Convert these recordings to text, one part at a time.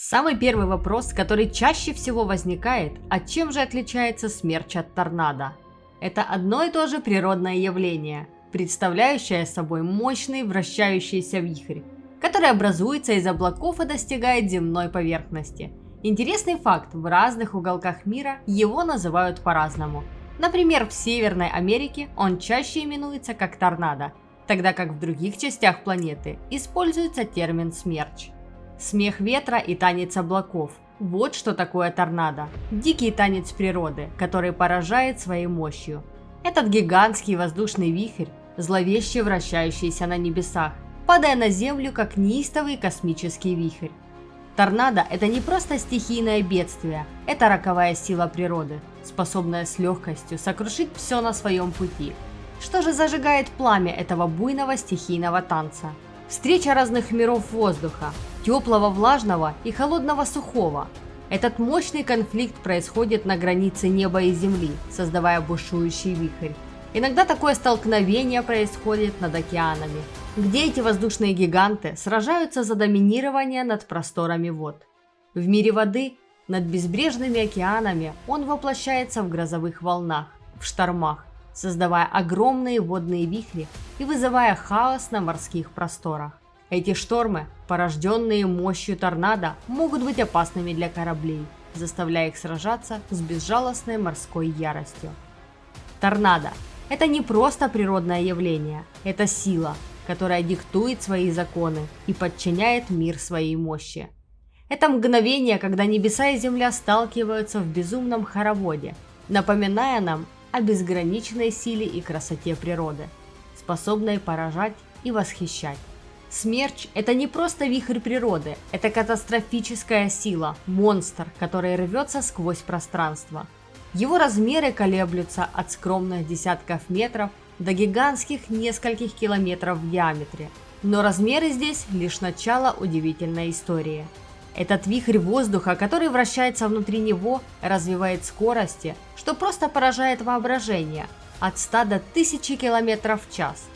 Самый первый вопрос, который чаще всего возникает, а чем же отличается смерч от торнадо? Это одно и то же природное явление, представляющее собой мощный вращающийся вихрь, который образуется из облаков и достигает земной поверхности. Интересный факт, в разных уголках мира его называют по-разному. Например, в Северной Америке он чаще именуется как торнадо, тогда как в других частях планеты используется термин смерч. Смех ветра и танец облаков – вот что такое торнадо. Дикий танец природы, который поражает своей мощью. Этот гигантский воздушный вихрь, зловеще вращающийся на небесах, падая на землю как неистовый космический вихрь. Торнадо – это не просто стихийное бедствие, это роковая сила природы, способная с легкостью сокрушить все на своем пути. Что же зажигает пламя этого буйного стихийного танца? Встреча разных миров воздуха, теплого влажного и холодного сухого. Этот мощный конфликт происходит на границе неба и земли, создавая бушующий вихрь. Иногда такое столкновение происходит над океанами, где эти воздушные гиганты сражаются за доминирование над просторами вод. В мире воды, над безбрежными океанами, он воплощается в грозовых волнах, в штормах, создавая огромные водные вихри и вызывая хаос на морских просторах. Эти штормы, порожденные мощью торнадо, могут быть опасными для кораблей, заставляя их сражаться с безжалостной морской яростью. Торнадо – это не просто природное явление, это сила, которая диктует свои законы и подчиняет мир своей мощи. Это мгновение, когда небеса и земля сталкиваются в безумном хороводе, напоминая нам о безграничной силе и красоте природы, способной поражать и восхищать. Смерч – это не просто вихрь природы, это катастрофическая сила, монстр, который рвется сквозь пространство. Его размеры колеблются от скромных десятков метров до гигантских нескольких километров в диаметре. Но размеры здесь лишь начало удивительной истории. Этот вихрь воздуха, который вращается внутри него, развивает скорости, что просто поражает воображение, от 100 до 1000 км в час.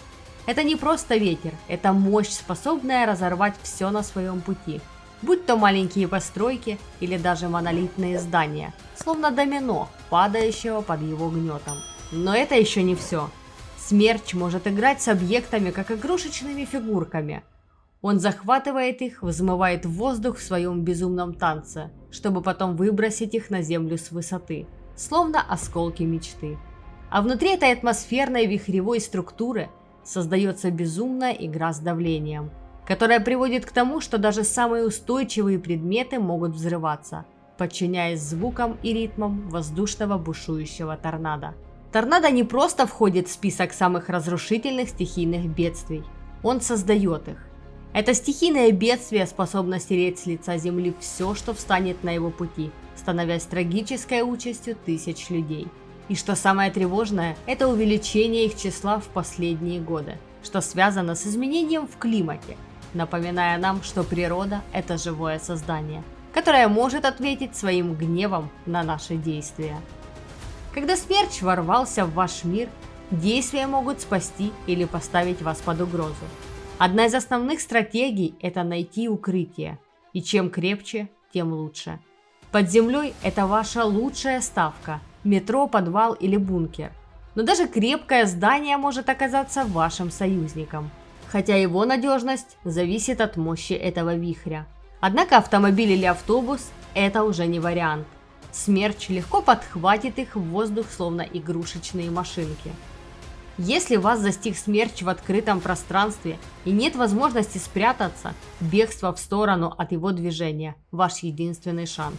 Это не просто ветер, это мощь, способная разорвать все на своем пути, будь то маленькие постройки или даже монолитные здания, словно домино, падающего под его гнетом. Но это еще не все. Смерч может играть с объектами, как игрушечными фигурками. Он захватывает их, взмывает в воздух в своем безумном танце, чтобы потом выбросить их на землю с высоты, словно осколки мечты. А внутри этой атмосферной вихревой структуры создается безумная игра с давлением, которая приводит к тому, что даже самые устойчивые предметы могут взрываться, подчиняясь звукам и ритмам воздушного бушующего торнадо. Торнадо не просто входит в список самых разрушительных стихийных бедствий, он создает их. Это стихийное бедствие способно стереть с лица земли все, что встанет на его пути, становясь трагической участью тысяч людей. И что самое тревожное, это увеличение их числа в последние годы, что связано с изменением в климате, напоминая нам, что природа – это живое создание, которое может ответить своим гневом на наши действия. Когда смерч ворвался в ваш мир, действия могут спасти или поставить вас под угрозу. Одна из основных стратегий – это найти укрытие, и чем крепче, тем лучше. Под землей – это ваша лучшая ставка – метро, подвал или бункер. Но даже крепкое здание может оказаться вашим союзником, хотя его надежность зависит от мощи этого вихря. Однако автомобиль или автобус – это уже не вариант. Смерч легко подхватит их в воздух, словно игрушечные машинки. Если вас застиг смерч в открытом пространстве и нет возможности спрятаться, бегство в сторону от его движения – ваш единственный шанс.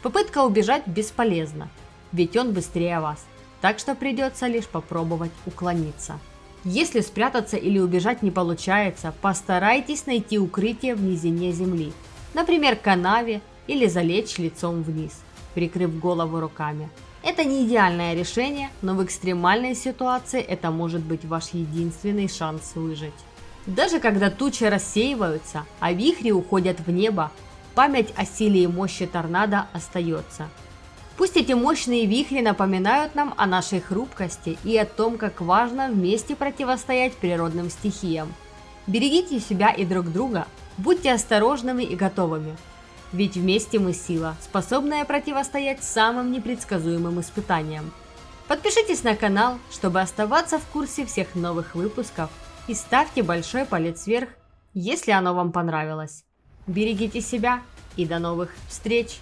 Попытка убежать бесполезна, ведь он быстрее вас, так что придется лишь попробовать уклониться. Если спрятаться или убежать не получается, постарайтесь найти укрытие в низине земли, например, канаве или залечь лицом вниз, прикрыв голову руками. Это не идеальное решение, но в экстремальной ситуации это может быть ваш единственный шанс выжить. Даже когда тучи рассеиваются, а вихри уходят в небо, память о силе и мощи торнадо остается. Пусть эти мощные вихри напоминают нам о нашей хрупкости и о том, как важно вместе противостоять природным стихиям. Берегите себя и друг друга, будьте осторожными и готовыми. Ведь вместе мы сила, способная противостоять самым непредсказуемым испытаниям. Подпишитесь на канал, чтобы оставаться в курсе всех новых выпусков, и ставьте большой палец вверх, если оно вам понравилось. Берегите себя и до новых встреч!